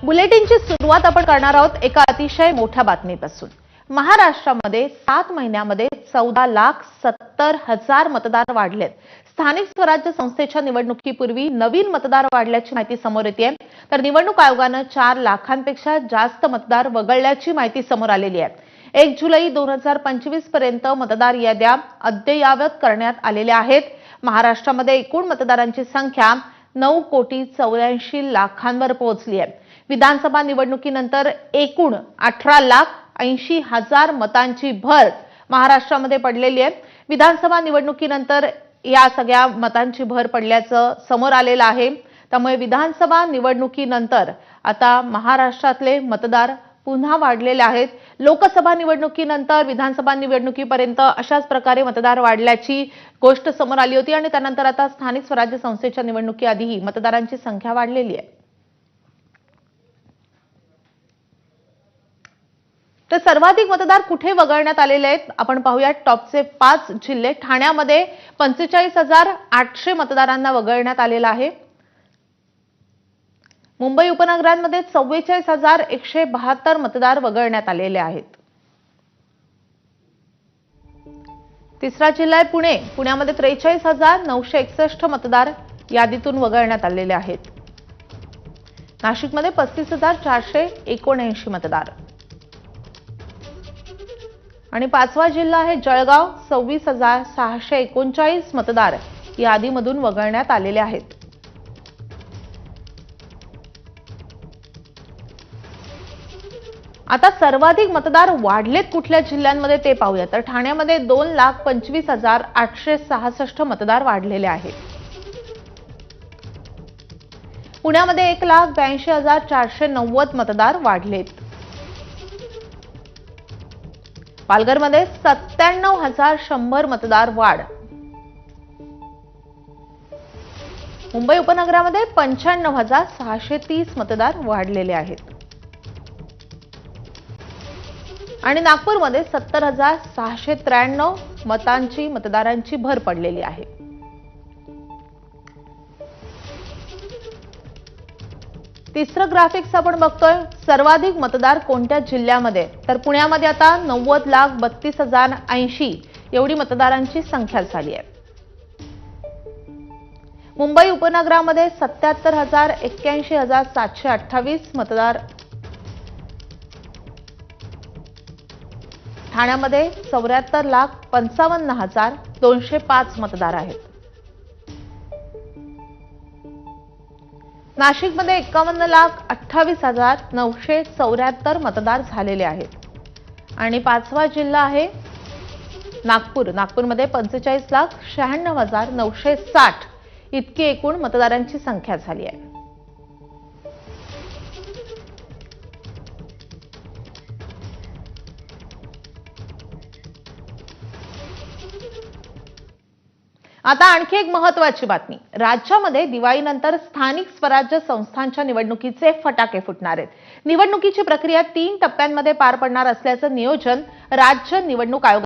बुलेटिनची सुरुवात आपण करणार आहोत एका अतिशय मोठ्या बातमीपासून। महाराष्ट्रामध्ये 7 महिन्यांमध्ये 14,70,000 मतदार वाढलेत। स्थानिक स्वराज्य संस्थेच्या निवडणुकीपूर्वी नवीन मतदार वाढल्याची माहिती समोर येते, तर निवडणूक आयोगाने 4 लाखांपेक्षा जास्त मतदार वगळल्याची माहिती समोर आलेली आहे। 1 जुलै 2025 पर्यंत मतदार याद्या अद्ययावत करण्यात आलेल्या आहेत। महाराष्ट्रामध्ये एकूण मतदारांची संख्या 9,84,00,000 पोहोचली आहे। विधानसभा निवडणुकीनंतर एकूण 18,80,000 मतांची भर महाराष्ट्रामध्ये पडलेली आहे। विधानसभा निवडणुकीनंतर या सगळ्या मतांची भर पडल्याचं समोर आलेलं आहे। त्यामुळे विधानसभा निवडणुकीनंतर आता महाराष्ट्रातले मतदार पुन्हा वाढलेले आहेत। लोकसभा निवडणुकीनंतर विधानसभा निवडणुकीपर्यंत अशाच प्रकारे मतदार वाढल्याची गोष्ट समोर आली होती आणि त्यानंतर आता स्थानिक स्वराज्य संस्थेच्या निवडणुकीआधीही मतदारांची संख्या वाढलेली आहे। तर सर्वाधिक मतदार कुठे वगळण्यात आलेले आहेत आपण पाहूया। टॉपचे 5 जिल्हे। ठाण्यामध्ये 45,800 मतदारांना वगळण्यात आलेलं आहे। मुंबई उपनगरांमध्ये 44,172 मतदार वगळण्यात आलेले आहेत। तिसरा जिल्हा आहे पुणे। पुण्यामध्ये 43,961 मतदार यादीतून वगळण्यात आलेले आहेत। नाशिकमध्ये 35,479 मतदार आणि 5वा जिल्हा आहे जळगाव। 26,639 मतदार यादीमधून वगळण्यात आलेले आहेत। आता सर्वाधिक मतदार वाढलेत कुठल्या जिल्ह्यांमध्ये ते पाहूया। तर ठाण्यामध्ये 2,25,866 मतदार वाढलेले आहेत। पुण्यामध्ये 1,82,490 मतदार वाढलेत। पालघरमध्ये 97,100 मतदार वाढ। मुंबई उपनगरामध्ये 95,630 मतदार वाढलेले आहेत आणि नागपूरमध्ये 70,693 मतदारांची भर पडलेली आहे। तिसरं ग्राफिक्स आपण बघतोय। सर्वाधिक मतदार कोणत्या जिल्ह्यामध्ये, तर पुण्यामध्ये आता 90,32,080 एवढी मतदारांची संख्या झाली आहे। मुंबई उपनगरामध्ये 77,81,728 मतदार। ठाण्यामध्ये 74,55,205 मतदार आहेत। नाशिकमध्ये 51,28,974 मतदार झालेले आहेत आणि 5वा जिल्हा आहे नागपूर। नागपूरमध्ये 45,96,960 इतकी एकूण मतदारांची संख्या झाली आहे। आता आणखी एक महत्त्वाची बातमी। राज्यामध्ये दिवाळीनंतर स्थानिक स्वराज्य संस्थांच्या निवडणुकीचे फटाके फुटणार आहेत। निवडणुकीची प्रक्रिया 3 टप्प्यांमध्ये पार पडणार असल्याचं नियोजन राज्य निवडणूक आयोग